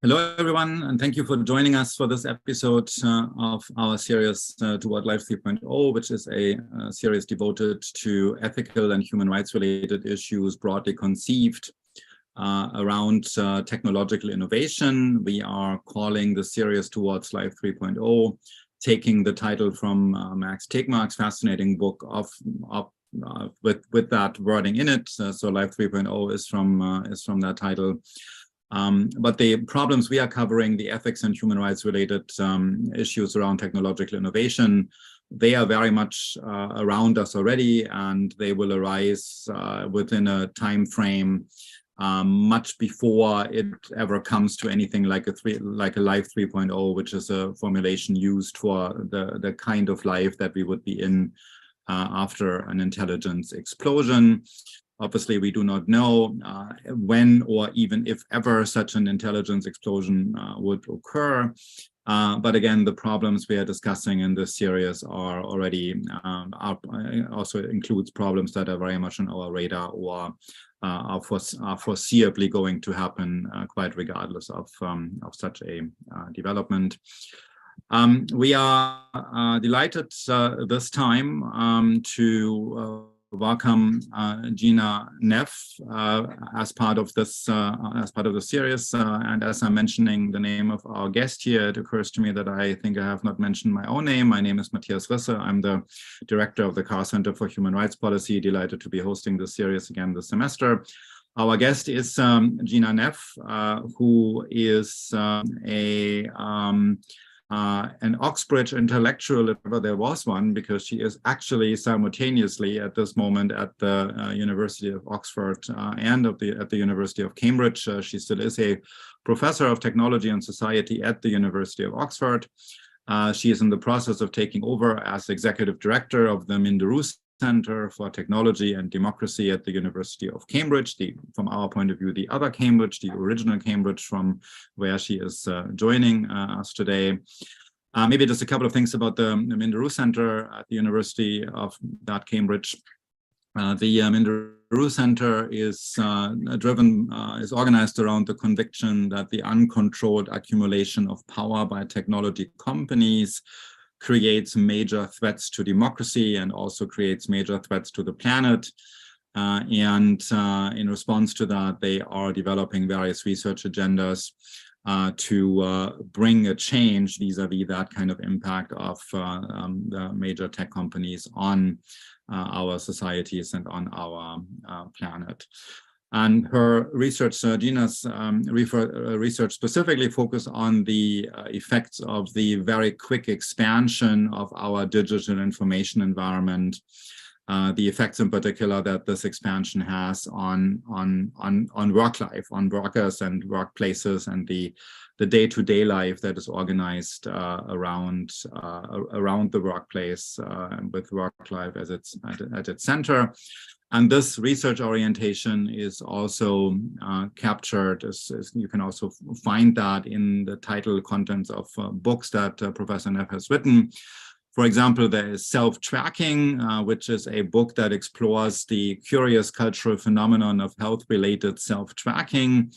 Hello, everyone, and thank you for joining us for this episode of our series Toward Life 3.0, which is a series devoted to ethical and human rights related issues broadly conceived around technological innovation. We are calling the series Towards Life 3.0, taking the title from Max Tegmark's fascinating book with that wording in it. So Life 3.0 is from that title. But the problems we are covering, the ethics and human rights related issues around technological innovation, they are very much around us already, and they will arise within a time frame much before it ever comes to anything like a Life 3.0, which is a formulation used for the kind of life that we would be in after an intelligence explosion. Obviously, we do not know when or even if ever such an intelligence explosion would occur. But again, the problems we are discussing in this series are already also includes problems that are very much on our radar or are foreseeably going to happen quite regardless of such a development. We are delighted this time to welcome Gina Neff as part of the series. And as I'm mentioning the name of our guest here, it occurs to me that I think I have not mentioned my own name. My name is Mathias Risse. I'm the director of the Carr Center for Human Rights Policy. Delighted to be hosting this series again this semester. Our guest is Gina Neff, who is an Oxbridge intellectual, if ever there was one, because she is actually simultaneously at this moment at the University of Oxford and at the University of Cambridge. She still is a professor of technology and society at the University of Oxford. She is in the process of taking over as executive director of the Center for Technology and Democracy at the University of Cambridge, from our point of view, the other Cambridge, the original Cambridge from where she is joining us today. Maybe just a couple of things about the Minderoo Center at the University of Cambridge. The Minderoo Center is organized around the conviction that the uncontrolled accumulation of power by technology companies creates major threats to democracy and also creates major threats to the planet. And in response to that, they are developing various research agendas to bring a change vis-a-vis that kind of impact of the major tech companies on our societies and on our planet. And her research, Gina's research specifically focus on the effects of the very quick expansion of our digital information environment, the effects in particular that this expansion has on work life, on workers and workplaces, and the day-to-day life that is organized around the workplace, with work life as at its center. And this research orientation is also captured, as you can also find that in the title contents of books that Professor Neff has written. For example, there is Self-Tracking, which is a book that explores the curious cultural phenomenon of health-related self-tracking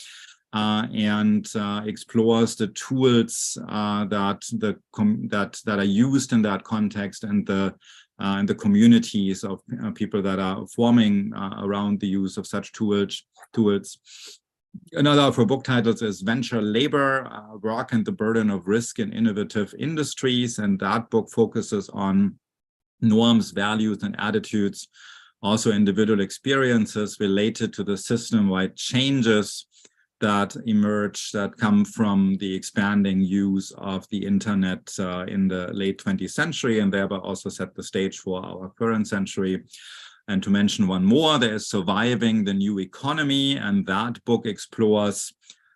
and explores the tools that are used in that context and the communities of people that are forming around the use of such tools. Another of her book titles is Venture Labor, Work and the Burden of Risk in Innovative Industries, and that book focuses on norms, values, and attitudes, also individual experiences related to the system-wide changes that emerge, that come from the expanding use of the internet in the late 20th century, and thereby also set the stage for our current century. And to mention one more, there is Surviving the New Economy, and that book explores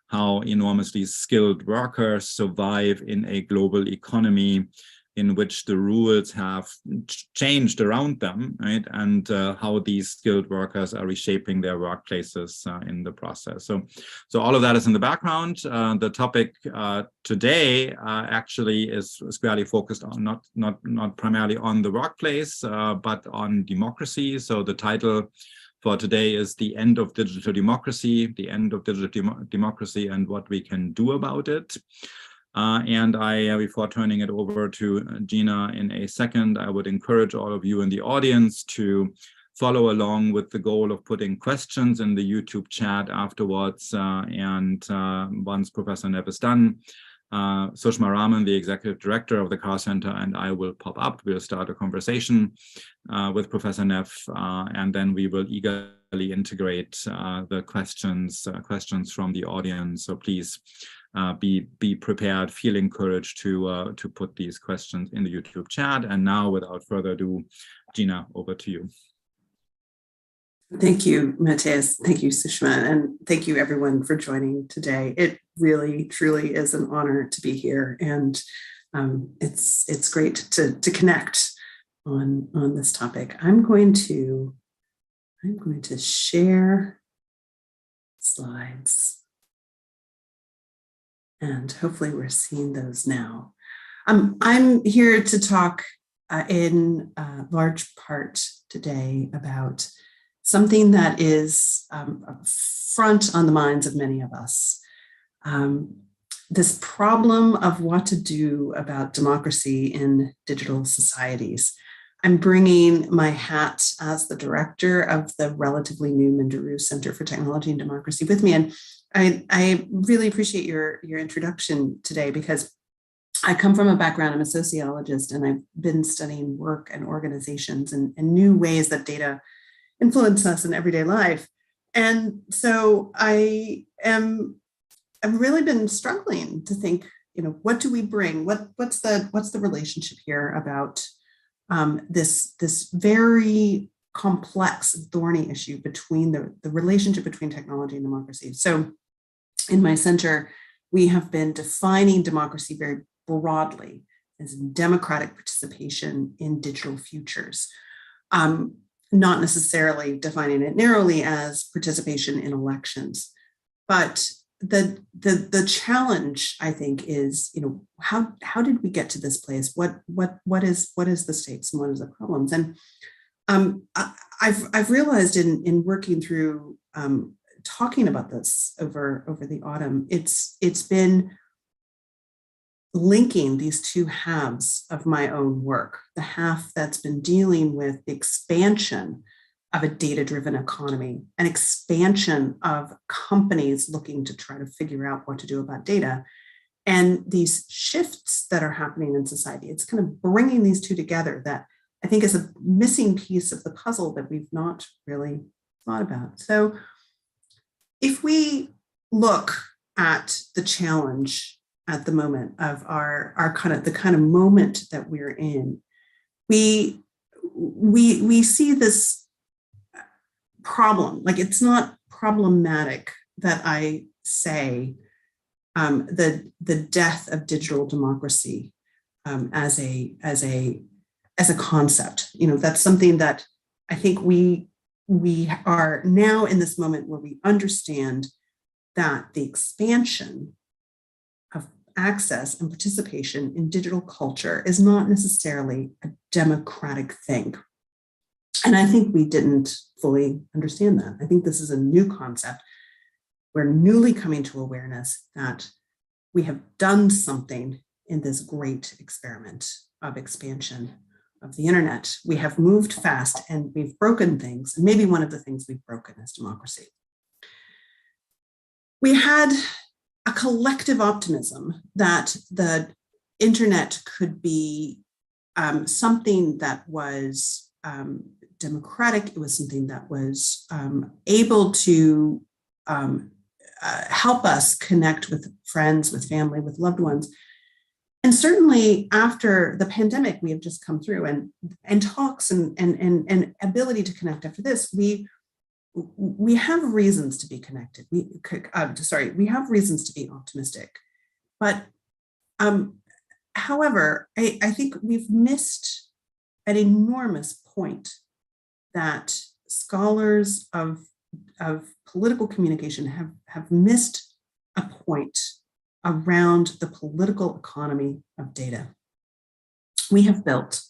how enormously skilled workers survive in a global economy in which the rules have changed around them, right? And how these skilled workers are reshaping their workplaces in the process. So all of that is in the background. The topic today actually is squarely focused on not primarily on the workplace, but on democracy. So the title for today is the end of digital democracy, democracy and what we can do about it. And before turning it over to Gina in a second, I would encourage all of you in the audience to follow along with the goal of putting questions in the YouTube chat afterwards. Once Professor Neff is done, Sushma Raman, the executive director of the Carr Center, and I will pop up. We'll start a conversation with Professor Neff, and then we will eagerly integrate the questions from the audience. So please be prepared, feel encouraged to put these questions in the YouTube chat. And now, without further ado, Gina, over to you. Thank you, Matthias. Thank you, Sushma. And thank you, everyone, for joining today. It really, truly is an honor to be here. And it's great to connect on this topic. I'm going to share slides. And hopefully we're seeing those now. I'm here to talk in large part today about something that is front on the minds of many of us. This problem of what to do about democracy in digital societies. I'm bringing my hat as the director of the relatively new Minderoo Center for Technology and Democracy with me. And I really appreciate your introduction today, because I come from a background, I'm a sociologist, and I've been studying work and organizations and new ways that data influence us in everyday life. And so I've really been struggling to think, what do we bring? What's the relationship here about this very complex, thorny issue between the relationship between technology and democracy. So in my center, we have been defining democracy very broadly as democratic participation in digital futures, not necessarily defining it narrowly as participation in elections. But the challenge, I think, is, how did we get to this place? What is the stakes and what is the problems? And I've realized in working through talking about this over the autumn, it's been linking these two halves of my own work. The half that's been dealing with the expansion of a data-driven economy, an expansion of companies looking to try to figure out what to do about data, and these shifts that are happening in society. It's kind of bringing these two together that I think is a missing piece of the puzzle that we've not really thought about. So if we look at the challenge at the moment of our kind of moment that we're in, we see this problem. Like, it's not problematic that I say the death of digital democracy as a concept. That's something that I think we are now in this moment where we understand that the expansion of access and participation in digital culture is not necessarily a democratic thing. And I think we didn't fully understand that. I think this is a new concept. We're newly coming to awareness that we have done something in this great experiment of expansion of the internet. We have moved fast and we've broken things. And maybe one of the things we've broken is democracy. We had a collective optimism that the internet could be something that was democratic. It was something that was able to help us connect with friends, with family, with loved ones. And certainly after the pandemic we have just come through, and talks and ability to connect after this, we have reasons to be connected. We have reasons to be optimistic. But however, I think we've missed an enormous point that scholars of political communication have missed a point around the political economy of data. We have built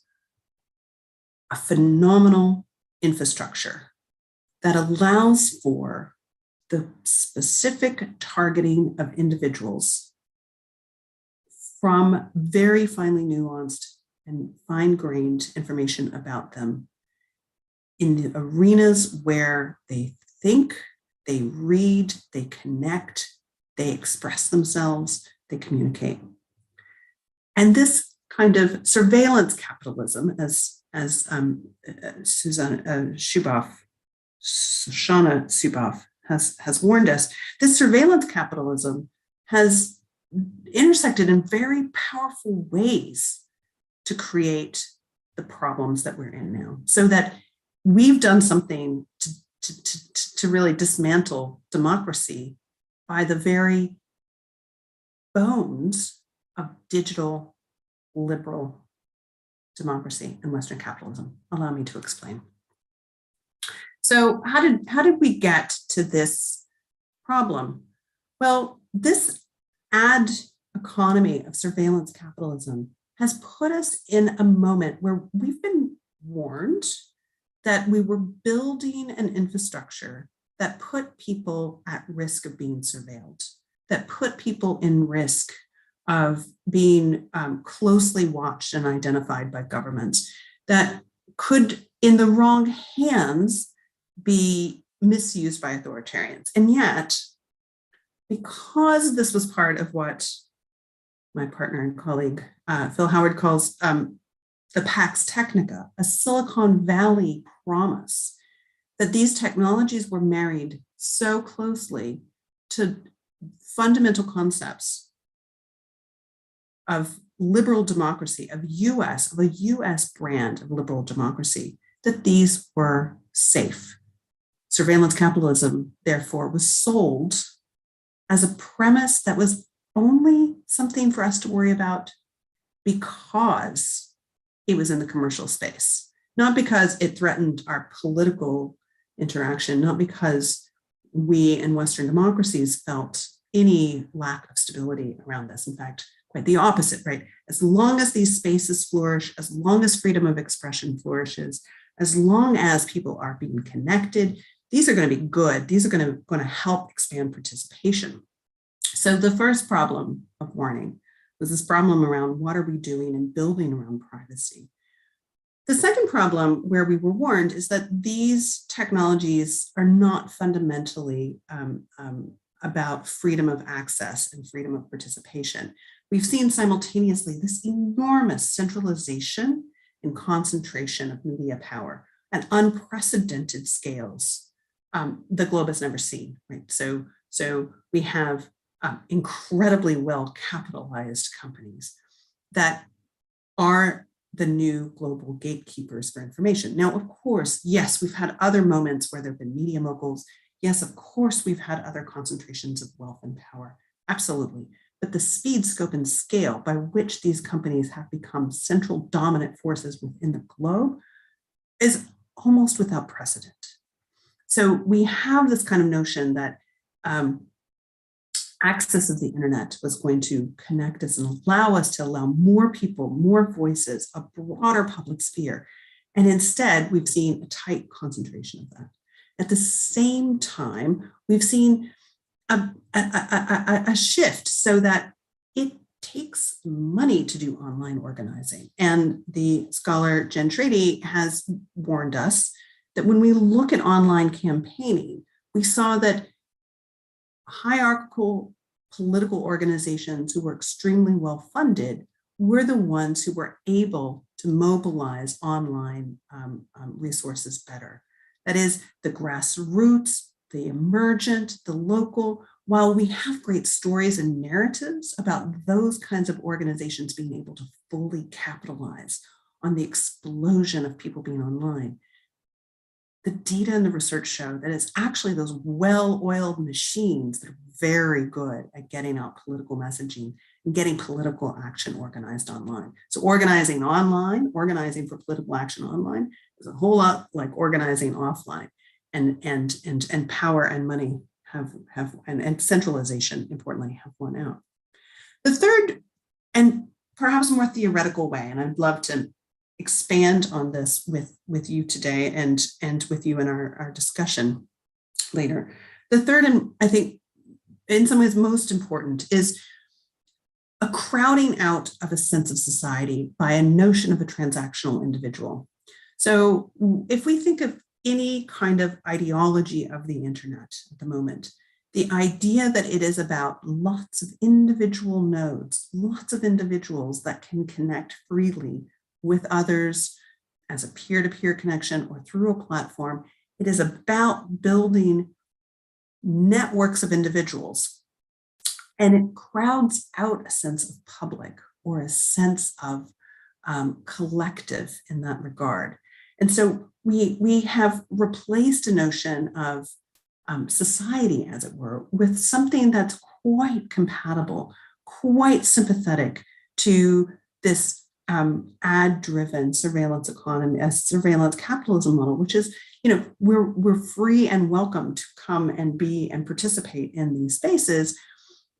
a phenomenal infrastructure that allows for the specific targeting of individuals from very finely nuanced and fine-grained information about them in the arenas where they think, they read, they connect, they express themselves, they communicate. And this kind of surveillance capitalism, as Shoshana Zuboff has warned us, this surveillance capitalism has intersected in very powerful ways to create the problems that we're in now. So that we've done something to really dismantle democracy by the very bones of digital liberal democracy and Western capitalism. Allow me to explain. So how did we get to this problem? Well, this ad economy of surveillance capitalism has put us in a moment where we've been warned that we were building an infrastructure that put people at risk of being surveilled, that put people in risk of being closely watched and identified by governments, that could, in the wrong hands, be misused by authoritarians. And yet, because this was part of what my partner and colleague Phil Howard calls the Pax Technica, a Silicon Valley promise, that these technologies were married so closely to fundamental concepts of liberal democracy, of a US brand of liberal democracy, that these were safe. Surveillance capitalism, therefore, was sold as a premise that was only something for us to worry about because it was in the commercial space, not because it threatened our political interaction, not because we in Western democracies felt any lack of stability around this. In fact, quite the opposite, right? As long as these spaces flourish, as long as freedom of expression flourishes, as long as people are being connected, these are going to be good. These are going to help expand participation. So the first problem of warning was this problem around what are we doing and building around privacy. The second problem where we were warned is that these technologies are not fundamentally about freedom of access and freedom of participation. We've seen simultaneously this enormous centralization and concentration of media power at unprecedented scales the globe has never seen, right? So we have incredibly well capitalized companies that are the new global gatekeepers for information. Now, of course, yes, we've had other moments where there have been media moguls. Yes, of course, we've had other concentrations of wealth and power. Absolutely. But the speed, scope, and scale by which these companies have become central dominant forces within the globe is almost without precedent. So we have this kind of notion that access of the internet was going to connect us and allow us to allow more people, more voices, a broader public sphere. And instead, we've seen a tight concentration of that. At the same time, we've seen a shift so that it takes money to do online organizing. And the scholar Jen Trady has warned us that when we look at online campaigning, we saw that hierarchical political organizations who were extremely well funded were the ones who were able to mobilize online resources better. That is, the grassroots, the emergent, the local. While we have great stories and narratives about those kinds of organizations being able to fully capitalize on the explosion of people being online, the data and the research show that it's actually those well-oiled machines that are very good at getting out political messaging and getting political action organized online. So organizing online, organizing for political action online is a whole lot like organizing offline, and power and money and centralization, importantly, have won out. The third, and perhaps more theoretical way, and I'd love to expand on this with you today and with you in our discussion later. The third, and I think in some ways most important, is a crowding out of a sense of society by a notion of a transactional individual. So if we think of any kind of ideology of the internet at the moment, the idea that it is about lots of individual nodes, lots of individuals that can connect freely with others as a peer-to-peer connection or through a platform, it is about building networks of individuals. And it crowds out a sense of public or a sense of collective in that regard. And so we have replaced a notion of society, as it were, with something that's quite compatible, quite sympathetic to this ad-driven surveillance economy, a surveillance capitalism model, which is, we're free and welcome to come and be and participate in these spaces,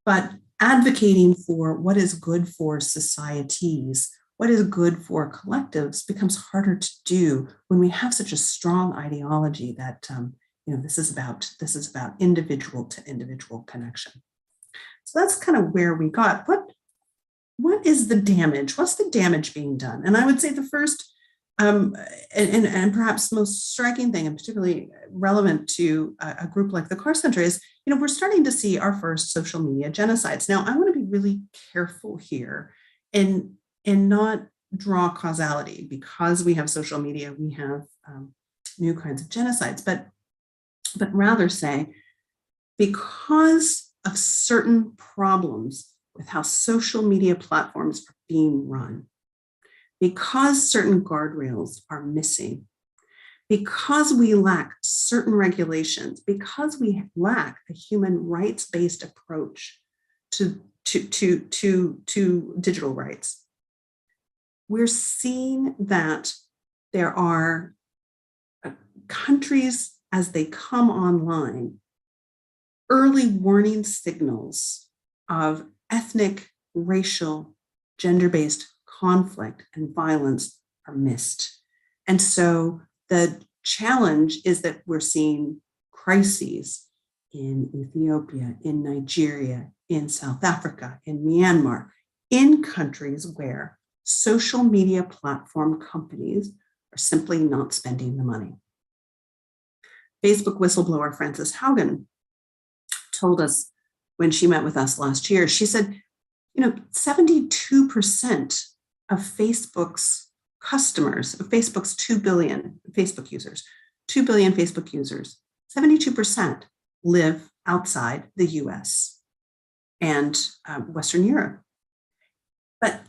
but advocating for what is good for societies, what is good for collectives becomes harder to do when we have such a strong ideology that this is about individual to individual connection. So that's kind of where we got. What is the damage? What's the damage being done? And I would say the first and perhaps most striking thing, and particularly relevant to a group like the Carr Center, is we're starting to see our first social media genocides. Now, I want to be really careful here and not draw causality. Because we have social media, we have new kinds of genocides, but rather say, because of certain problems with how social media platforms are being run, because certain guardrails are missing, because we lack certain regulations, because we lack a human rights-based approach to digital rights, we're seeing that there are countries, as they come online, early warning signals of ethnic, racial, gender-based conflict and violence are missed. And so the challenge is that we're seeing crises in Ethiopia, in Nigeria, in South Africa, in Myanmar, in countries where social media platform companies are simply not spending the money. Facebook whistleblower Frances Haugen told us when she met with us last year, she said, 72% of Facebook's customers, of Facebook's 2 billion Facebook users, 2 billion Facebook users, 72% live outside the US and Western Europe. But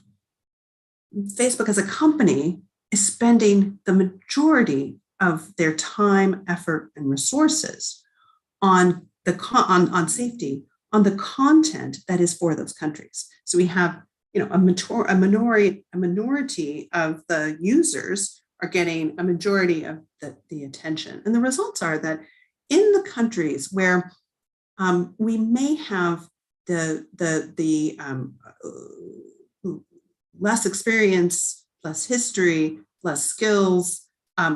Facebook as a company is spending the majority of their time, effort, and resources on safety, on the content that is for those countries. So we have, a minority of the users are getting a majority of the attention. And the results are that in the countries where we may have the less experience, less history, less skills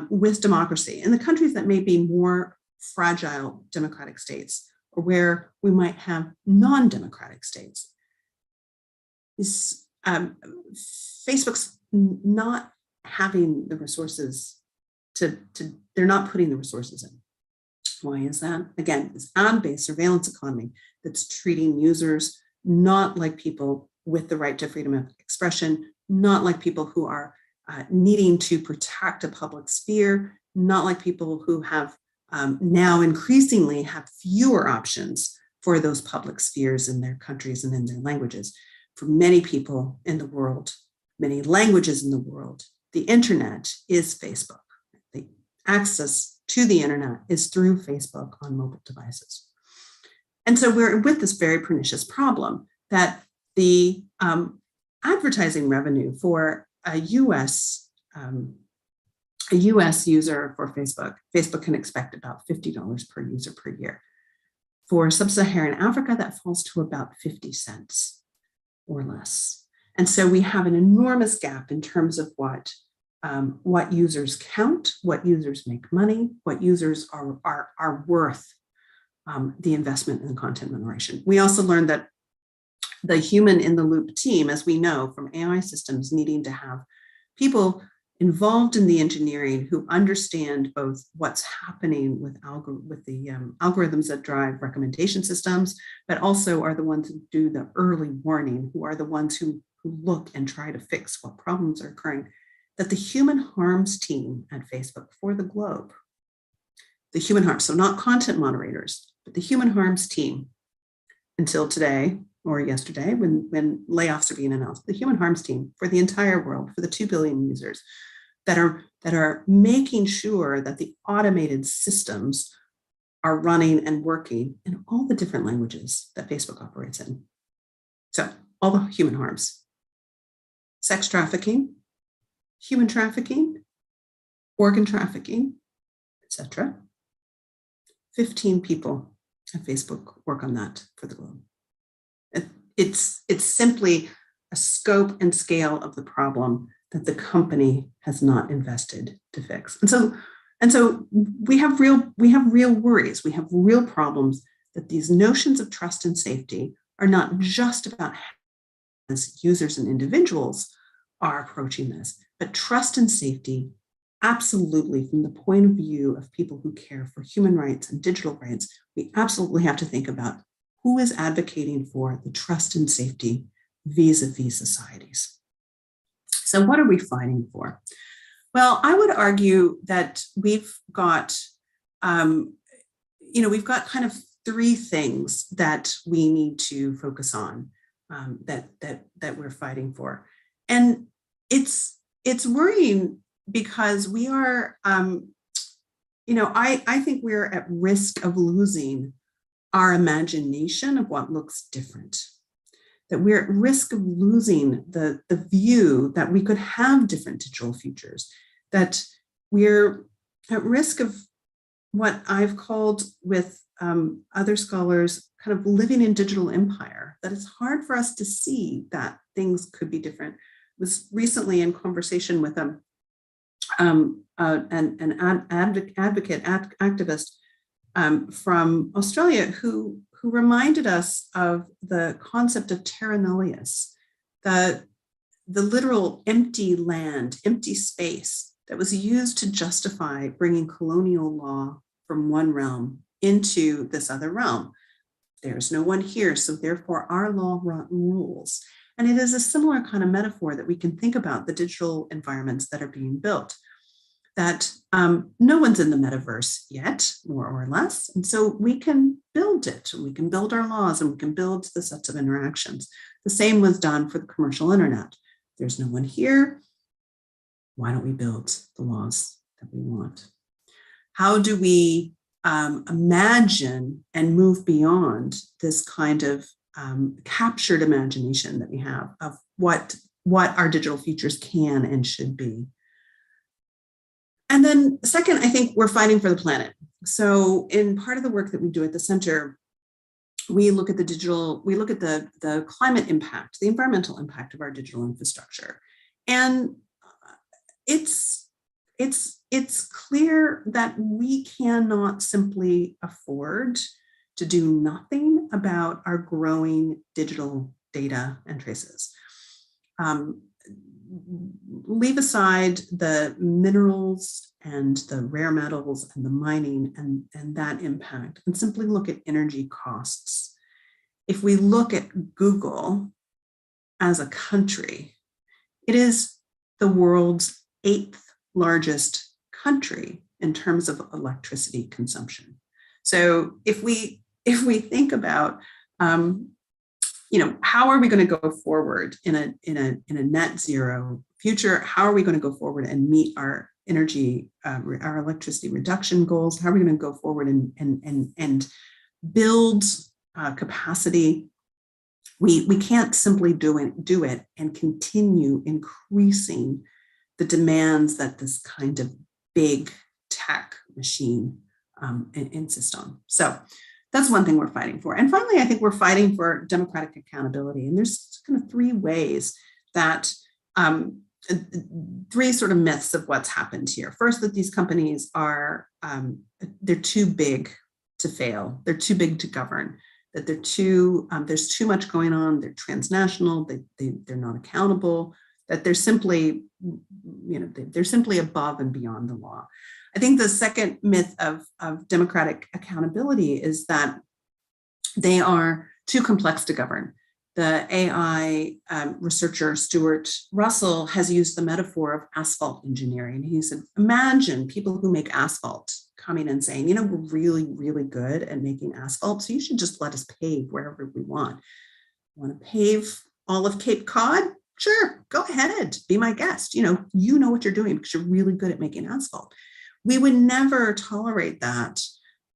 with democracy, in the countries that may be more fragile democratic states, or where we might have non-democratic states, Facebook's not having the resources they're not putting the resources in. Why is that? Again, this ad-based surveillance economy that's treating users not like people with the right to freedom of expression, not like people who are needing to protect a public sphere, not like people who have now increasingly have fewer options for those public spheres in their countries and in their languages. For many people in the world, many languages in the world, the internet is Facebook. The access to the internet is through Facebook on mobile devices. And so we're with this very pernicious problem that the advertising revenue for a US user for Facebook can expect about $50 per user per year. For sub-Saharan Africa, that falls to about 50 cents or less. And so we have an enormous gap in terms of what what users count, what users make money, what users are worth the investment in content moderation. We also learned that the human in the loop team, as we know from AI systems, needing to have people involved in the engineering who understand both what's happening with the algorithms that drive recommendation systems, but also are the ones who do the early warning, who are the ones who look and try to fix what problems are occurring, that the human harms team at Facebook for the globe, the human harms, so not content moderators, but the human harms team until today or yesterday when layoffs are being announced, the human harms team for the entire world, for the 2 billion users that are making sure that the automated systems are running and working in all the different languages that Facebook operates in. So all the human harms, sex trafficking, human trafficking, organ trafficking, etc. 15 people at Facebook work on that for the globe. It's simply a scope and scale of the problem that the company has not invested to fix. And so we have real worries. We have real problems that these notions of trust and safety are not just about how as users and individuals are approaching this, but trust and safety absolutely from the point of view of people who care for human rights and digital rights. We absolutely have to think about who is advocating for the trust and safety vis-a-vis societies. So what are we fighting for? Well, I would argue that we've got, we've got kind of three things that we need to focus on that we're fighting for. And it's worrying because we are, I think we're at risk of losing our imagination of what looks different, that we're at risk of losing the view that we could have different digital futures, that we're at risk of what I've called with other scholars kind of living in digital empire, that it's hard for us to see that things could be different. I was recently in conversation with an activist from Australia who reminded us of the concept of terra nullius, the literal empty land, empty space that was used to justify bringing colonial law from one realm into this other realm. There's no one here, so therefore our law rules. And it is a similar kind of metaphor that we can think about the digital environments that are being built, that no one's in the metaverse yet, more or less. And so we can build it. We can build our laws and we can build the sets of interactions. The same was done for the commercial internet. There's no one here. Why don't we build the laws that we want? How do we imagine and move beyond this kind of captured imagination that we have of what our digital futures can and should be? And then second, I think we're fighting for the planet. So in part of the work that we do at the center, we look at the climate impact, the environmental impact of our digital infrastructure. And it's clear that we cannot simply afford to do nothing about our growing digital data and traces. Leave aside the minerals and the rare metals and the mining and that impact, and simply look at energy costs. If we look at Google as a country, it is the world's 8th largest country in terms of electricity consumption. So if we think about how are we going to go forward in a net zero future? How are we going to go forward and meet our energy, our electricity reduction goals? How are we going to go forward and build capacity? We can't simply do it and continue increasing the demands that this kind of big tech machine insist on. So that's one thing we're fighting for. And finally, I think we're fighting for democratic accountability. And there's kind of three ways that three sort of myths of what's happened here. First, that these companies are, they're too big to fail. They're too big to govern, that they're too, there's too much going on. They're transnational, they're not accountable, that they're simply, they're simply above and beyond the law. I think the second myth of democratic accountability is that they are too complex to govern. The AI researcher Stuart Russell has used the metaphor of asphalt engineering. He said, imagine people who make asphalt coming and saying, we're really, really good at making asphalt, so you should just let us pave wherever we want. Want to pave all of Cape Cod? Sure, go ahead, be my guest. You know what you're doing because you're really good at making asphalt. We would never tolerate that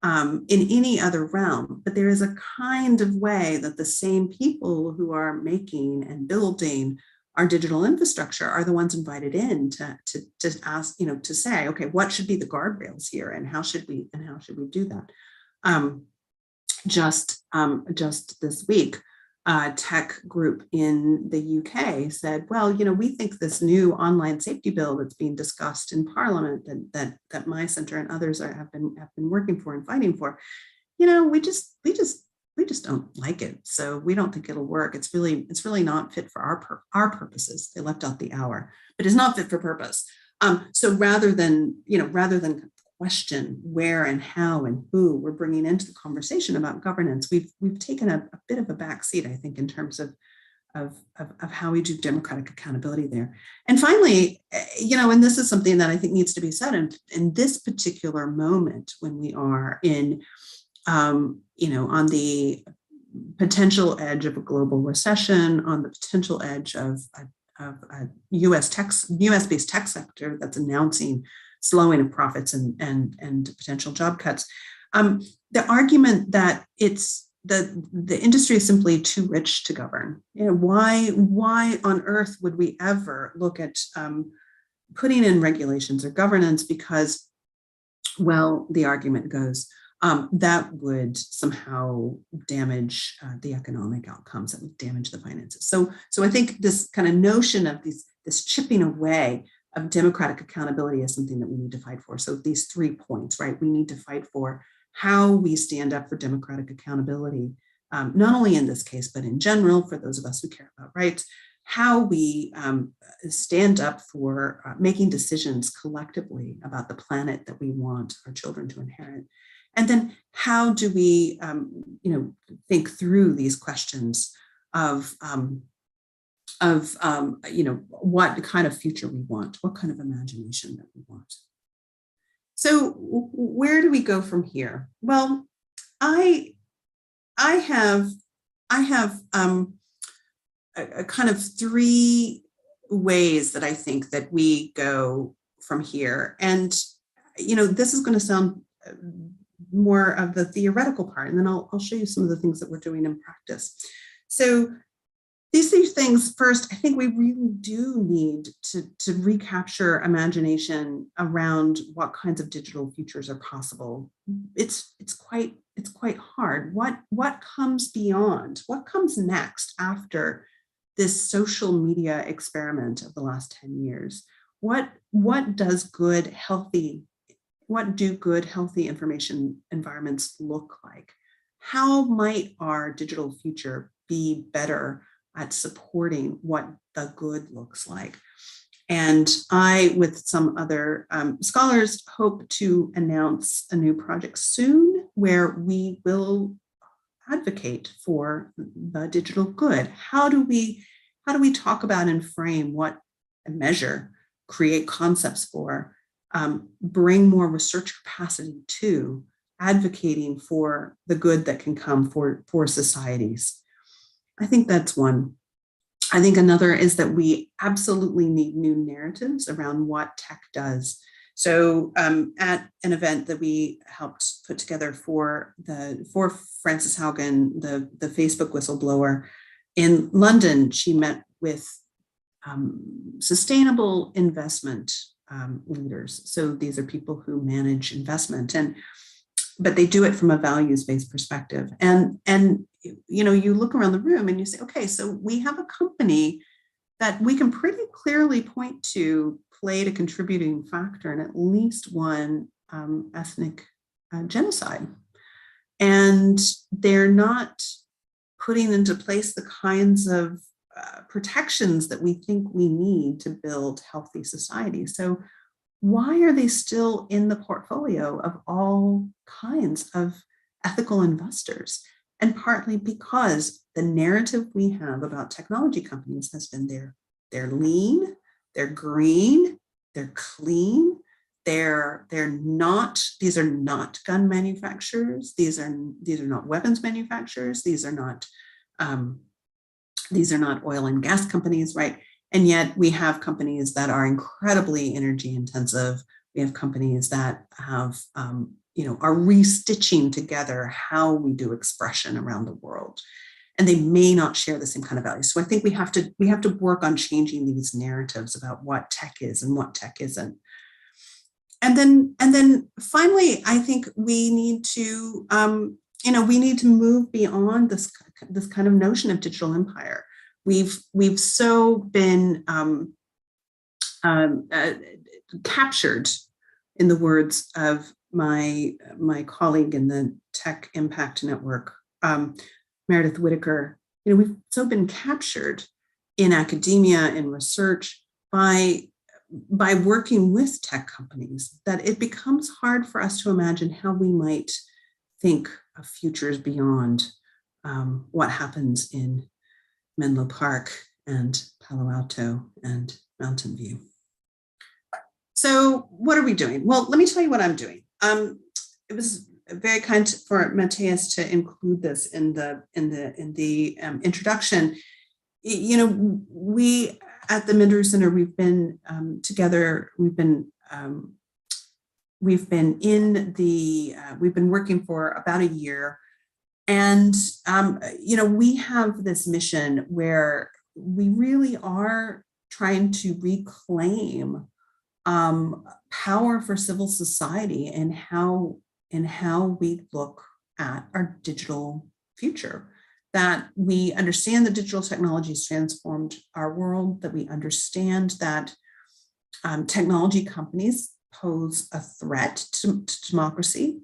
in any other realm, but there is a kind of way that the same people who are making and building our digital infrastructure are the ones invited in to ask, to say, okay, what should be the guardrails here, and how should we do that? Just this week, a tech group in the UK said, well, we think this new online safety bill that's being discussed in Parliament that my center and others have been working for and fighting for, we just don't like it. So we don't think it'll work. It's really not fit for our purposes. They left out the "our," but it's not fit for purpose. So rather than question where and how and who we're bringing into the conversation about governance, we've taken a bit of a backseat, I think, in terms of how we do democratic accountability there. And finally, and this is something that I think needs to be said in this particular moment when we are in, on the potential edge of a global recession, on the potential edge of a US-based tech sector that's announcing slowing of profits and potential job cuts. The argument that it's the industry is simply too rich to govern. Why on earth would we ever look at putting in regulations or governance? Because, well, the argument goes, that would somehow damage the economic outcomes, that would damage the finances. So I think this kind of notion of this chipping away of democratic accountability is something that we need to fight for. So these 3 points, right? We need to fight for how we stand up for democratic accountability, not only in this case, but in general, for those of us who care about rights, how we stand up for making decisions collectively about the planet that we want our children to inherit. And then how do we, think through these questions of what kind of future we want, what kind of imagination that we want. So where do we go from here? Well, I have a kind of 3 ways that I think that we go from here. And, this is going to sound more of the theoretical part, and then I'll show you some of the things that we're doing in practice. So these things, first, I think we really do need to recapture imagination around what kinds of digital futures are possible. It's quite hard. What comes beyond? What comes next after this social media experiment of the last 10 years? What do good, healthy information environments look like? How might our digital future be better at supporting what the good looks like? And I, with some other scholars, hope to announce a new project soon where we will advocate for the digital good. How do we talk about and frame what and measure, create concepts for, bring more research capacity to advocating for the good that can come for societies? I think that's one. I think another is that we absolutely need new narratives around what tech does. So at an event that we helped put together for Frances Haugen, the Facebook whistleblower in London, she met with sustainable investment leaders. So these are people who manage investment, but they do it from a values-based perspective. And you look around the room and you say, okay, so we have a company that we can pretty clearly point to played a contributing factor in at least one ethnic genocide. And they're not putting into place the kinds of protections that we think we need to build healthy societies. So why are they still in the portfolio of all kinds of ethical investors? And partly because the narrative we have about technology companies has been they're lean, they're green, they're clean, these are not gun manufacturers, these are not weapons manufacturers, these are not oil and gas companies, right? And yet we have companies that are incredibly energy intensive. We have companies that have, are restitching together how we do expression around the world. And they may not share the same kind of values. So I think we have to work on changing these narratives about what tech is and what tech isn't. And then finally, I think we need to, move beyond this kind of notion of digital empire. We've so been captured, in the words of my colleague in the Tech Impact Network, Meredith Whitaker. We've so been captured in academia, in research, by working with tech companies, that it becomes hard for us to imagine how we might think of futures beyond what happens in Menlo Park and Palo Alto and Mountain View. So what are we doing? Well, let me tell you what I'm doing. It was very kind for Mathias to include this in the introduction. We at the Mindru Center, we've been together. We've been working for about a year, and we have this mission where we really are trying to reclaim power for civil society and how we look at our digital future. That we understand that digital technology has transformed our world, that we understand that technology companies pose a threat to democracy.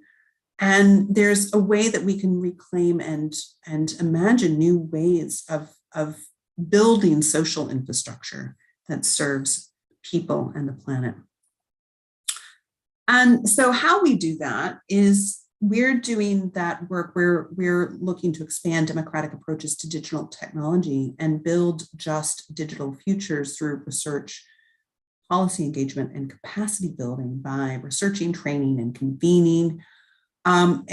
And there's a way that we can reclaim and imagine new ways of building social infrastructure that serves people and the planet. And so how we do that is we're doing that work. We're looking to expand democratic approaches to digital technology and build just digital futures through research, policy engagement, and capacity building by researching, training, and convening. And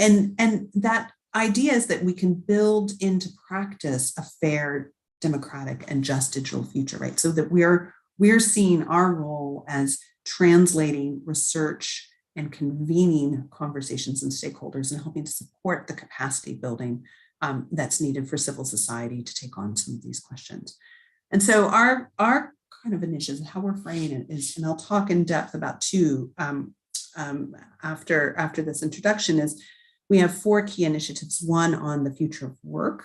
that idea is that we can build into practice a fair, democratic, and just digital future, right? So that we're seeing our role as translating research and convening conversations and stakeholders and helping to support the capacity building that's needed for civil society to take on some of these questions. And so our kind of initiatives, how we're framing it is, and I'll talk in depth about two after this introduction, is we have 4 key initiatives. One on the future of work.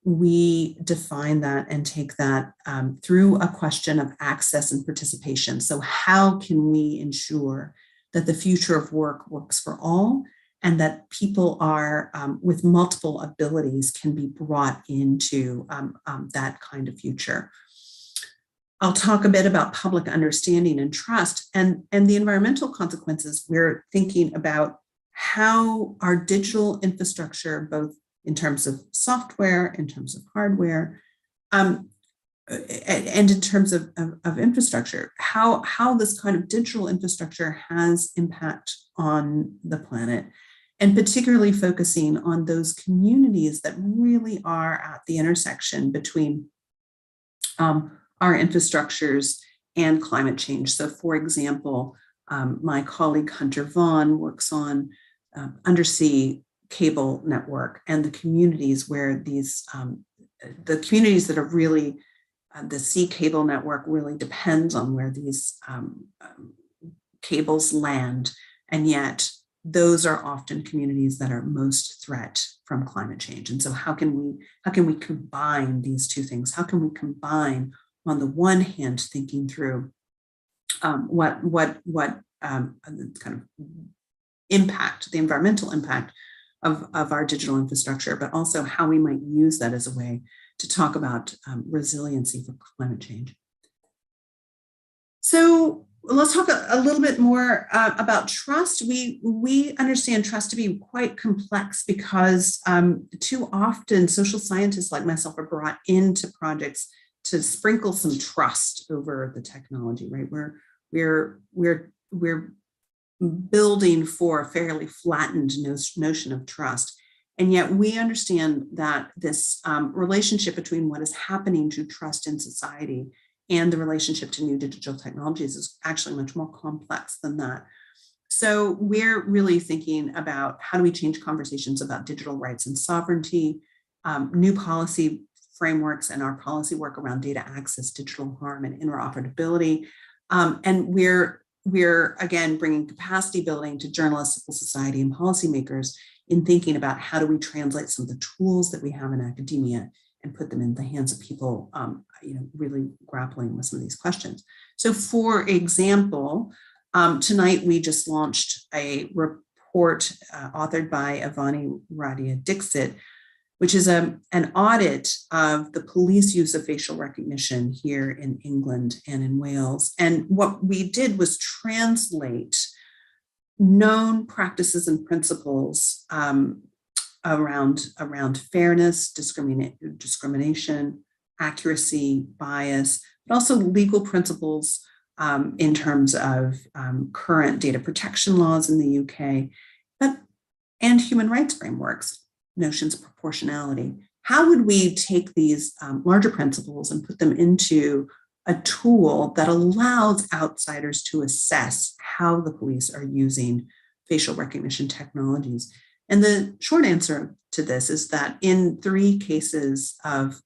We define that and take that through a question of access and participation. So how can we ensure that the future of work works for all, and that people are with multiple abilities can be brought into that kind of future? I'll talk a bit about public understanding and trust, and the environmental consequences. We're thinking about how our digital infrastructure, both in terms of software, in terms of hardware, and in terms of infrastructure, how this kind of digital infrastructure has impact on the planet, and particularly focusing on those communities that really are at the intersection between our infrastructures and climate change. So for example, my colleague Hunter Vaughn works on undersea cable network and the communities where the communities that are really, the sea cable network really depends on where these cables land. And yet those are often communities that are most threat from climate change. And so how can we combine these two things? How can we combine on the one hand, thinking through what kind of impact, the environmental impact of our digital infrastructure, but also how we might use that as a way to talk about resiliency for climate change. So let's talk a little bit more about trust. We understand trust to be quite complex because too often social scientists like myself are brought into projects to sprinkle some trust over the technology, right? We're building for a fairly flattened notion of trust. And yet we understand that this relationship between what is happening to trust in society and the relationship to new digital technologies is actually much more complex than that. So we're really thinking about how do we change conversations about digital rights and sovereignty, new policy frameworks and our policy work around data access, digital harm, and interoperability. And we're again bringing capacity building to journalists, civil society, and policymakers in thinking about how do we translate some of the tools that we have in academia and put them in the hands of people, really grappling with some of these questions. So, for example, tonight we just launched a report authored by Avani Radia Dixit, which is an audit of the police use of facial recognition here in England and in Wales. And what we did was translate known practices and principles around fairness, discrimination, accuracy, bias, but also legal principles in terms of current data protection laws in the UK, and human rights frameworks, notions of proportionality. How would we take these larger principles and put them into a tool that allows outsiders to assess how the police are using facial recognition technologies? And the short answer to this is that in 3 cases of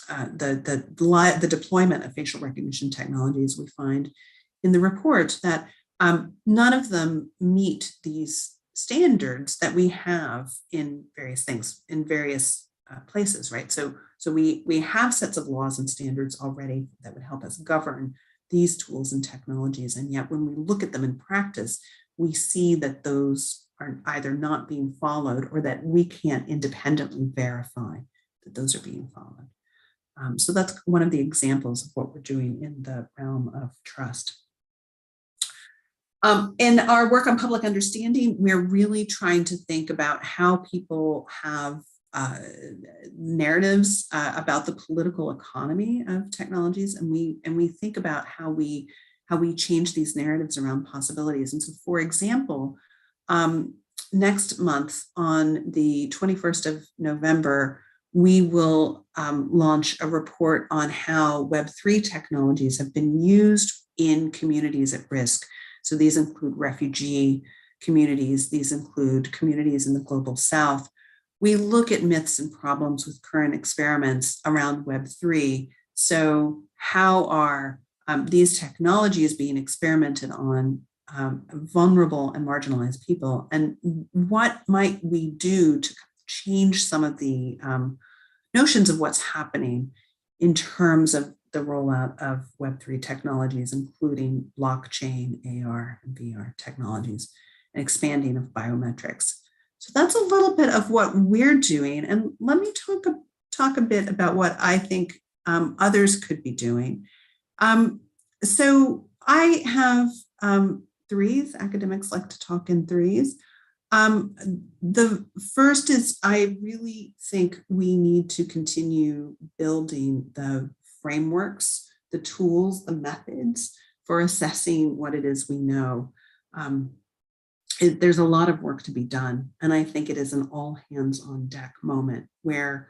the deployment of facial recognition technologies, we find in the report that none of them meet these standards that we have in various things, in various places, right? So we have sets of laws and standards already that would help us govern these tools and technologies. And yet when we look at them in practice, we see that those are either not being followed or that we can't independently verify that those are being followed. So that's one of the examples of what we're doing in the realm of trust. In our work on public understanding, we're really trying to think about how people have narratives about the political economy of technologies, and we think about how we change these narratives around possibilities. And so, for example, next month on the 21st of November, we will launch a report on how Web3 technologies have been used in communities at risk. So these include refugee communities, these include communities in the global South. We look at myths and problems with current experiments around Web3. So how are these technologies being experimented on vulnerable and marginalized people? And what might we do to change some of the notions of what's happening in terms of the rollout of Web3 technologies, including blockchain, AR, and VR technologies, and expanding of biometrics. So that's a little bit of what we're doing. And let me talk a bit about what I think others could be doing. So I have 3s. Academics like to talk in 3s. The first is I really think we need to continue building the frameworks, the tools, the methods for assessing what it is we know. There's a lot of work to be done, and I think it is an all hands on deck moment where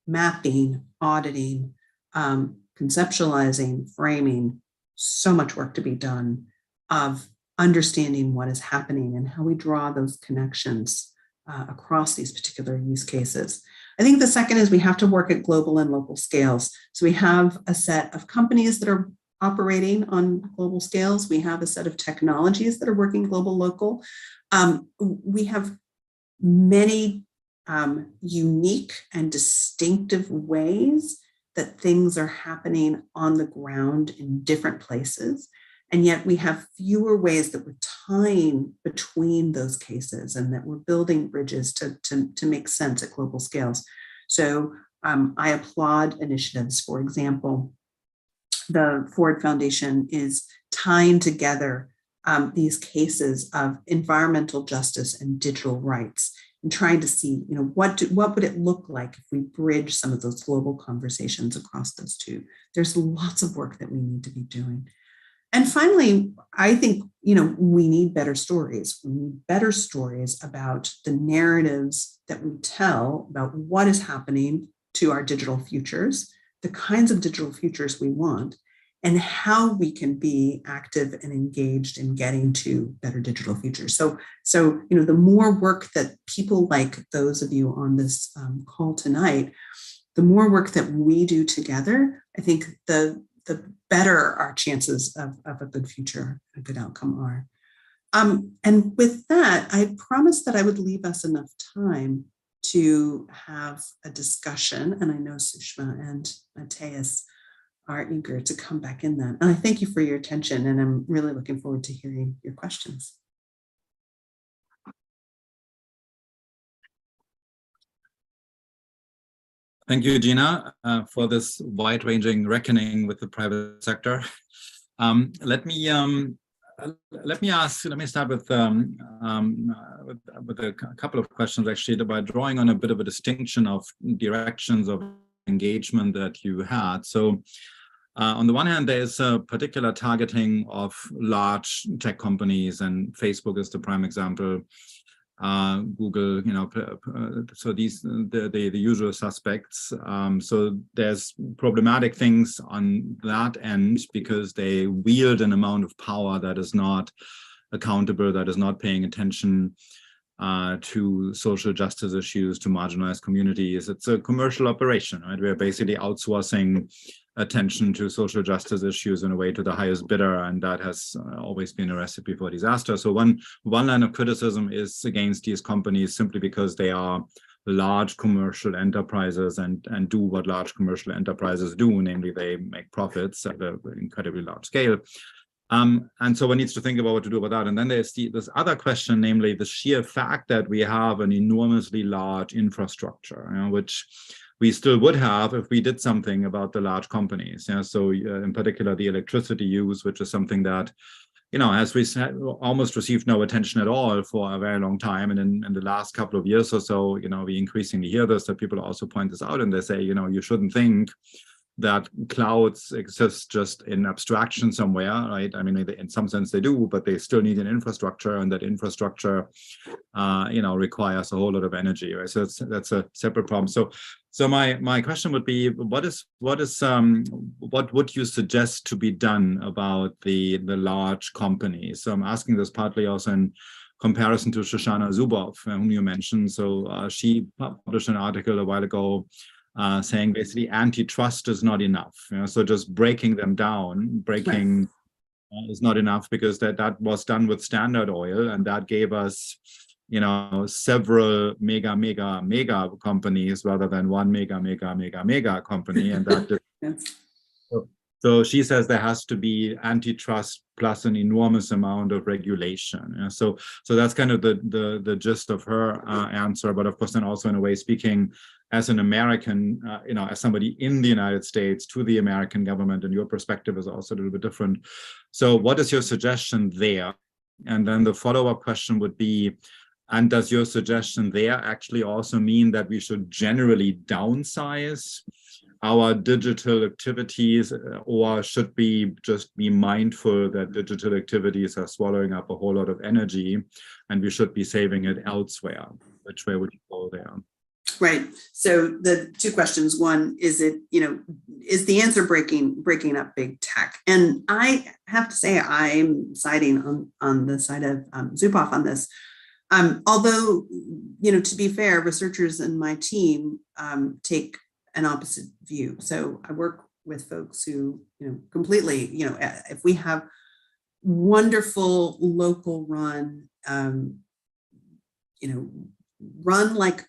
mapping, auditing, conceptualizing, framing, so much work to be done of understanding what is happening and how we draw those connections across these particular use cases. I think the second is we have to work at global and local scales. So we have a set of companies that are operating on global scales. We have a set of technologies that are working global, local. We have many unique and distinctive ways that things are happening on the ground in different places. And yet we have fewer ways that we're tying between those cases and that we're building bridges to make sense at global scales. So I applaud initiatives. For example, the Ford Foundation is tying together these cases of environmental justice and digital rights, and trying to see, what would it look like if we bridge some of those global conversations across those two. There's lots of work that we need to be doing. And finally, I think, we need better stories. We need better stories about the narratives that we tell about what is happening to our digital futures, the kinds of digital futures we want, and how we can be active and engaged in getting to better digital futures. So the more work that people like those of you on this call tonight, the more work that we do together, I think the better our chances of a good future, a good outcome are. And with that, I promised that I would leave us enough time to have a discussion. And I know Sushma and Matthias are eager to come back in that. And I thank you for your attention, and I'm really looking forward to hearing your questions. Thank you, Gina, for this wide-ranging reckoning with the private sector. Let me start with a couple of questions, actually, by drawing on a bit of a distinction of directions of engagement that you had. So on the one hand, there's a particular targeting of large tech companies, and Facebook is the prime example. Google, so these the usual suspects. So there's problematic things on that end because they wield an amount of power that is not accountable, that is not paying attention to social justice issues, to marginalized communities. It's a commercial operation, right? We're basically outsourcing attention to social justice issues in a way to the highest bidder, and that has always been a recipe for disaster. So one line of criticism is against these companies simply because they are large commercial enterprises and do what large commercial enterprises do, namely they make profits at an incredibly large scale. And so one needs to think about what to do about that. And then there's this other question, namely the sheer fact that we have an enormously large infrastructure, which we still would have if we did something about the large companies. So in particular, the electricity use, which is something that, as we said, almost received no attention at all for a very long time. And in the last couple of years or so, we increasingly hear this, that people also point this out and they say, you shouldn't think that clouds exist just in abstraction somewhere, right? I mean, in some sense they do, but they still need an infrastructure, and that infrastructure, requires a whole lot of energy, right? So that's a separate problem. So my question would be, what would you suggest to be done about the large companies? So I'm asking this partly also in comparison to Shoshana Zuboff, whom you mentioned. So she published an article a while ago saying basically antitrust is not enough. So just breaking them down, is not enough, because that was done with Standard Oil, and that gave us several mega companies rather than one mega company, and that so she says there has to be antitrust plus an enormous amount of regulation. So that's kind of the gist of her answer. But of course, then also in a way speaking as an American, as somebody in the United States, to the American government, and your perspective is also a little bit different. So what is your suggestion there? And then the follow-up question would be, and does your suggestion there actually also mean that we should generally downsize our digital activities, or should we just be mindful that digital activities are swallowing up a whole lot of energy and we should be saving it elsewhere? Which way would you go there? Right. So the two questions: one, is the answer breaking up big tech? And I have to say, I'm siding on the side of Zuboff on this. Although, to be fair, researchers in my team take an opposite view. So I work with folks who, completely, if we have wonderful local run, run like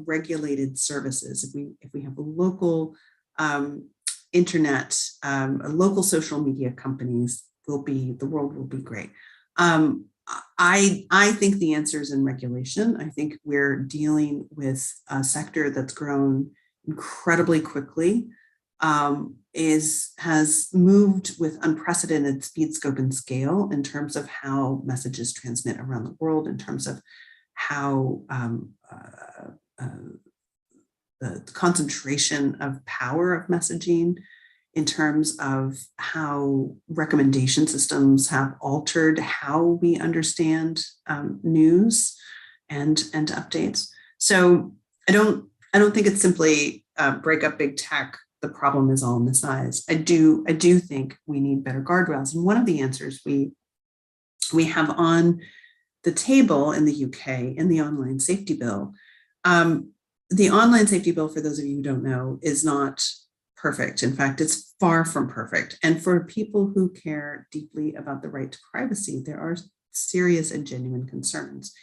regulated services, if we have a local internet, local social media companies the world will be great. I think the answer is in regulation. I think we're dealing with a sector that's grown incredibly quickly, has moved with unprecedented speed, scope, and scale in terms of how messages transmit around the world, in terms of how the concentration of power of messaging, in terms of how recommendation systems have altered how we understand news and updates. So I don't think it's simply break up big tech. The problem is all in the size. I do think we need better guardrails. And one of the answers we have on the table in the UK in the online safety bill. The online safety bill, for those of you who don't know, is not perfect. In fact, it's far from perfect. And for people who care deeply about the right to privacy, there are serious and genuine concerns.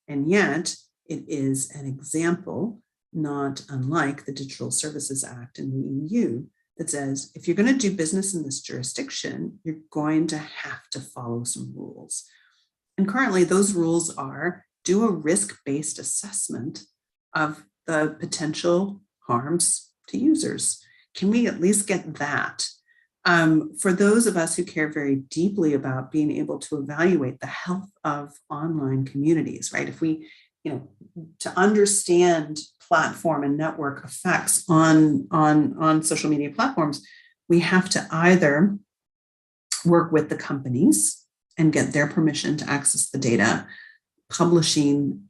And yet, it is an example, not unlike the Digital Services Act in the EU, that says, if you're going to do business in this jurisdiction, you're going to have to follow some rules. And currently, those rules are do a risk-based assessment of the potential harms to users. Can we at least get that? For those of us who care very deeply about being able to evaluate the health of online communities, right? If we, to understand platform and network effects on social media platforms, we have to either work with the companies and get their permission to access the data, publishing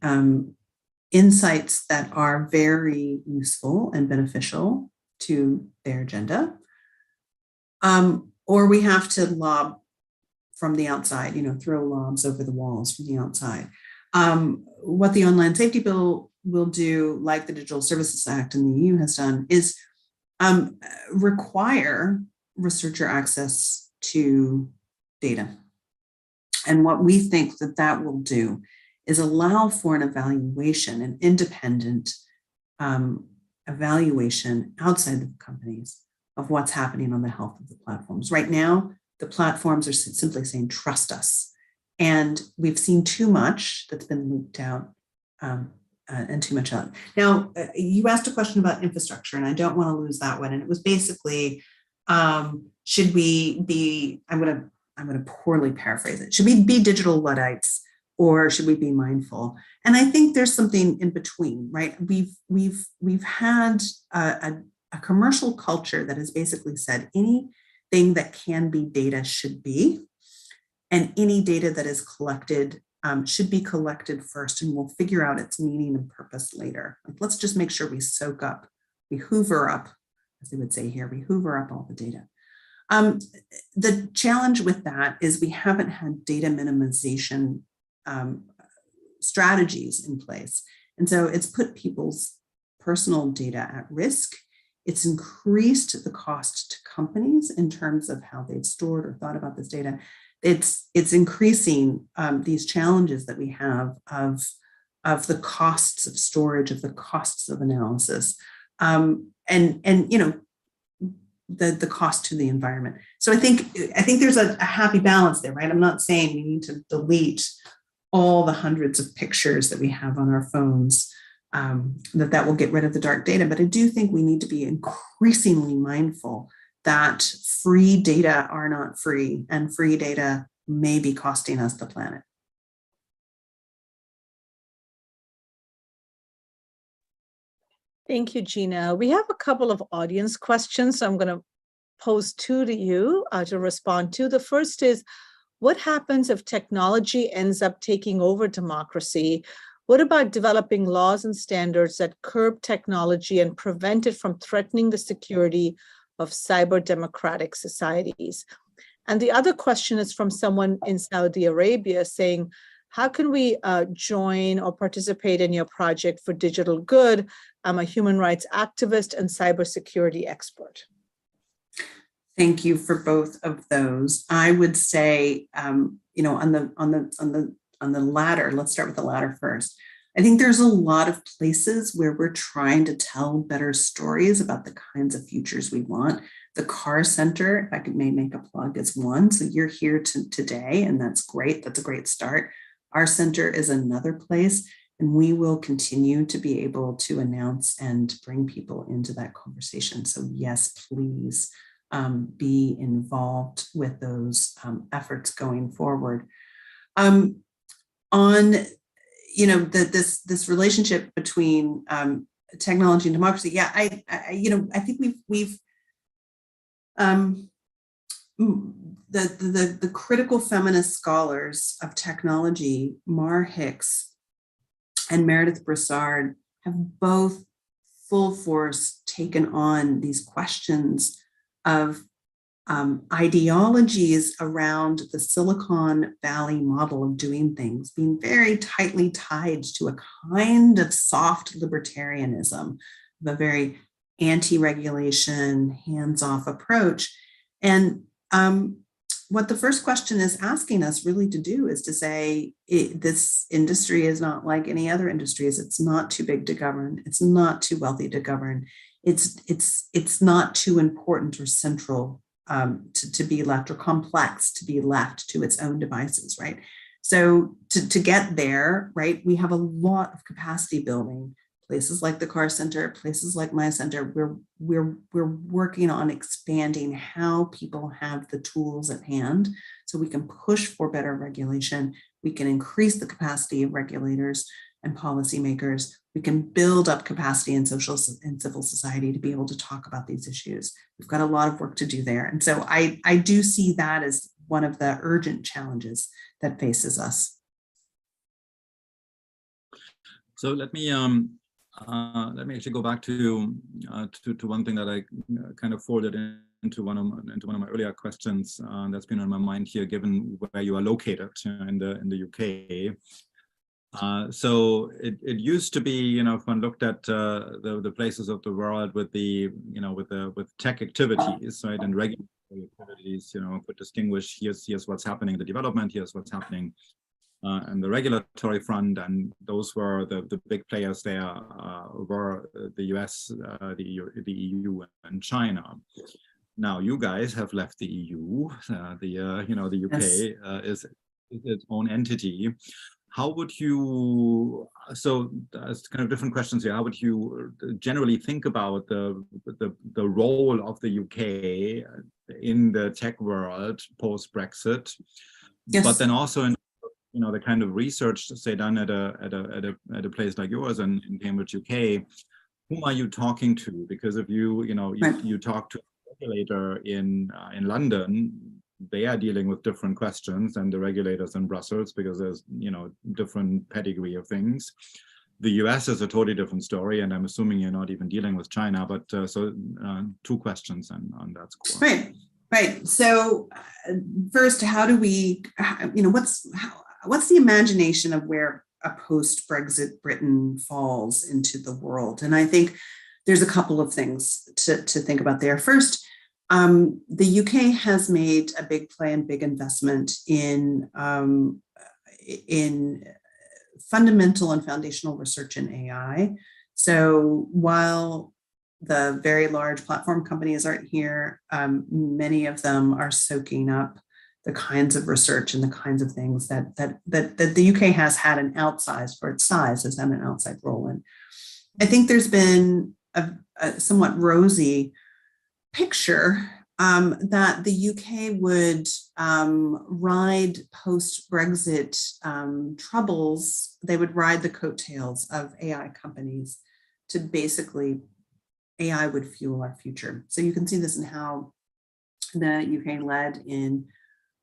insights that are very useful and beneficial to their agenda, or we have to lob from the outside, throw lobs over the walls from the outside. What the online safety bill will do, like the Digital Services Act in the EU has done, is require researcher access to data. And what we think that will do is allow for an evaluation, an independent evaluation outside of companies of what's happening on the health of the platforms. Right now, the platforms are simply saying, trust us. And we've seen too much that's been leaked out and too much out. Now, you asked a question about infrastructure, and I don't want to lose that one. And it was basically, should we be, I'm going to poorly paraphrase it. Should we be digital Luddites, or should we be mindful? And I think there's something in between, right? We've had a commercial culture that has basically said anything that can be data should be, and any data that is collected should be collected first, and we'll figure out its meaning and purpose later. Like, let's just make sure we soak up, we hoover up, as they would say here, we hoover up all the data. The challenge with that is we haven't had data minimization strategies in place. And so it's put people's personal data at risk. It's increased the cost to companies in terms of how they've stored or thought about this data. It's increasing these challenges that we have of the costs of storage, of the costs of analysis, and the cost to the environment. So I think there's a happy balance there, right? I'm not saying we need to delete all the hundreds of pictures that we have on our phones, that will get rid of the dark data. But I do think we need to be increasingly mindful that free data are not free, and free data may be costing us the planet. Thank you, Gina. We have a couple of audience questions, so I'm going to pose two to you to respond to. The first is, what happens if technology ends up taking over democracy? What about developing laws and standards that curb technology and prevent it from threatening the security of cyber-democratic societies? And the other question is from someone in Saudi Arabia saying, how can we join or participate in your project for digital good? I'm a human rights activist and cybersecurity expert. Thank you for both of those. I would say, on the latter, let's start with the latter first. I think there's a lot of places where we're trying to tell better stories about the kinds of futures we want. The Carr Center, if I may make a plug, is one. So you're here today, and that's great. That's a great start. Our center is another place, and we will continue to be able to announce and bring people into that conversation. So yes, please be involved with those efforts going forward. On this relationship between technology and democracy, yeah, I think we've the critical feminist scholars of technology, Mar Hicks and Meredith Broussard, have both full force taken on these questions of ideologies around the Silicon Valley model of doing things, being very tightly tied to a kind of soft libertarianism, a very anti-regulation, hands-off approach. And what the first question is asking us really to do is to say, this industry is not like any other industries. It's not too big to govern. It's not too wealthy to govern. It's not too important or central to be left, or complex to be left to its own devices, right? So to get there, right, we have a lot of capacity building. Places like the Carr Center, places like my center, we're working on expanding how people have the tools at hand so we can push for better regulation. We can increase the capacity of regulators and policymakers. We can build up capacity in social and civil society to be able to talk about these issues. We've got a lot of work to do there. And so I do see that as one of the urgent challenges that faces us. So let me actually go back to one thing that I kind of folded into one of my earlier questions that's been on my mind here, given where you are located in the UK. So it used to be, if one looked at the places of the world with with tech activities, right, and regulatory activities, could distinguish here's what's happening in the development, here's what's happening and the regulatory front, and those were the big players there were the US, the EU, and China. Now you guys have left the EU. The UK is its own entity. How would you? So there's kind of different questions here. How would you generally think about the role of the UK in the tech world post Brexit? Yes. But then also in the kind of research, say, done at a place like yours in Cambridge, UK, whom are you talking to? Because if you talk to a regulator in London, they are dealing with different questions than the regulators in Brussels, because there's different pedigree of things. The US is a totally different story, and I'm assuming you're not even dealing with China. But two questions on that score. Right. So first, how do we? What's the imagination of where a post-Brexit Britain falls into the world? And I think there's a couple of things to think about there. First, the UK has made a big play and big investment in fundamental and foundational research in AI. So while the very large platform companies aren't here, many of them are soaking up the kinds of research and the kinds of things that the UK has had an outsized, for its size, has had an outside role in. I think there's been a somewhat rosy picture that the UK would ride post-Brexit troubles. They would ride the coattails of AI companies to basically, AI would fuel our future. So you can see this in how the UK led in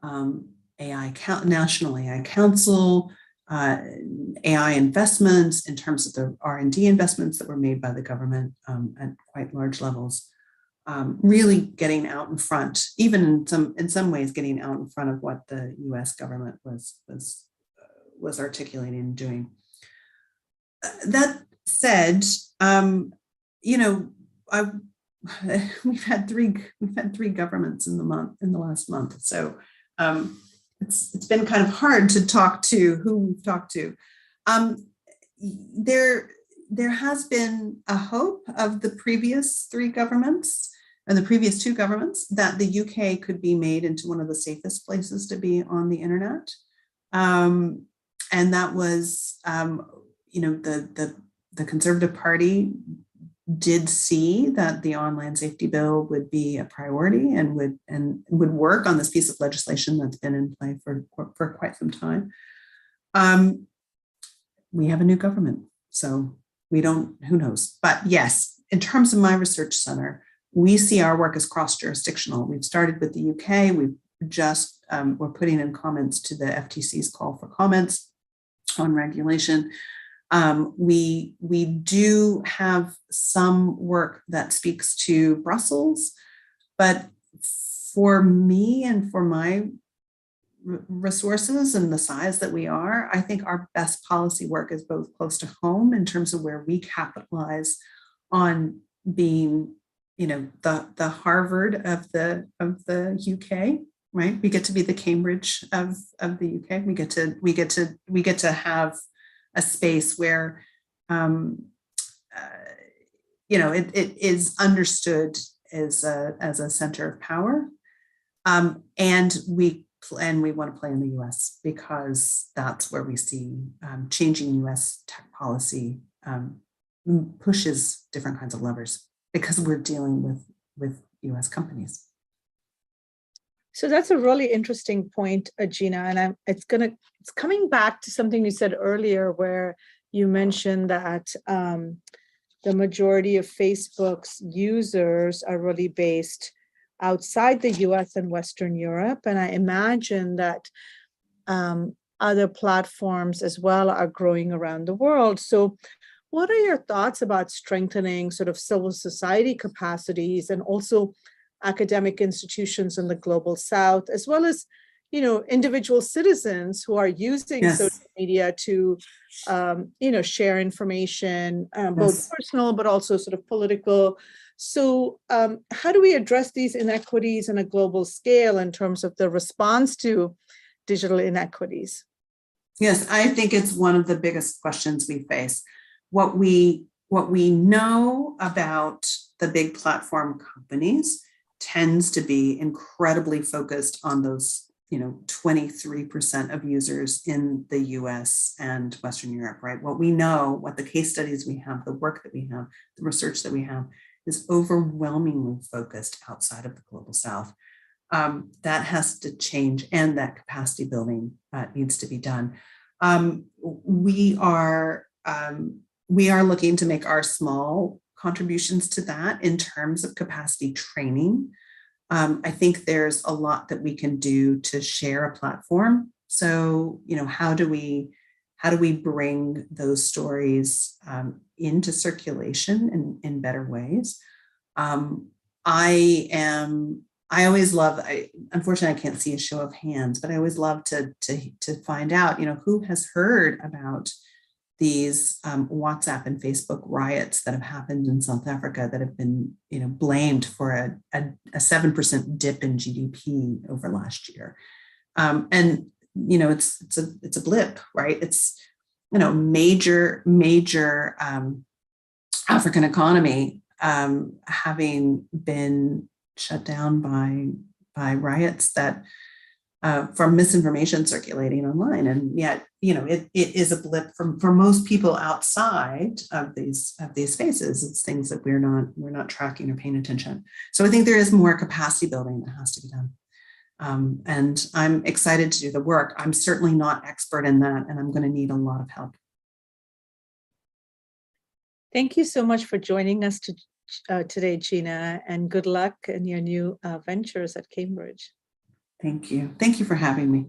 National AI Council, AI investments in terms of the R&D investments that were made by the government at quite large levels, really getting out in front, even in some ways getting out in front of what the US government was articulating and doing. That said, we've had three governments in the last month, so it's been kind of hard to talk to who we've talked to. there has been a hope of the previous three governments and the previous two governments that the UK could be made into one of the safest places to be on the internet. And that was, the Conservative Party did see that the online safety bill would be a priority and would work on this piece of legislation that's been in play for quite some time. We have a new government, so who knows? But yes, in terms of my research center, we see our work as cross-jurisdictional. We've started with the UK. We've just, we're putting in comments to the FTC's call for comments on regulation. We do have some work that speaks to Brussels, but for me and for my resources and the size that we are, I think our best policy work is both close to home in terms of where we capitalize on being, the Harvard of the UK, right? We get to be the Cambridge of the UK. We get to have a space where, it is understood as a center of power, and we want to play in the US because that's where we see changing US tech policy pushes different kinds of levers because we're dealing with US companies. So that's a really interesting point, Gina, and it's coming back to something you said earlier, where you mentioned that the majority of Facebook's users are really based outside the US and Western Europe, and I imagine that other platforms as well are growing around the world. So what are your thoughts about strengthening sort of civil society capacities and also academic institutions in the global South, as well as, individual citizens who are using social media to, share information, both personal, but also sort of political. So how do we address these inequities on a global scale in terms of the response to digital inequities? Yes, I think it's one of the biggest questions we face. What we know about the big platform companies tends to be incredibly focused on those, 23% of users in the US and Western Europe, right? What we know, what the case studies we have, the work that we have, the research that we have is overwhelmingly focused outside of the global South. That has to change, and that capacity building needs to be done. We are looking to make our small contributions to that in terms of capacity training. I think there's a lot that we can do to share a platform. So, how do we bring those stories into circulation in better ways? Unfortunately, I can't see a show of hands, but I always love to find out, who has heard about these WhatsApp and Facebook riots that have happened in South Africa that have been, blamed for a 7% dip in GDP over last year. And, it's a blip, right? It's, major African economy having been shut down by riots that from misinformation circulating online, and yet it is a blip for most people outside of these spaces. It's things that we're not tracking or paying attention. So I think there is more capacity building that has to be done, and I'm excited to do the work. I'm certainly not expert in that, and I'm going to need a lot of help. Thank you so much for joining us today, Gina, and good luck in your new ventures at Cambridge. Thank you. Thank you for having me.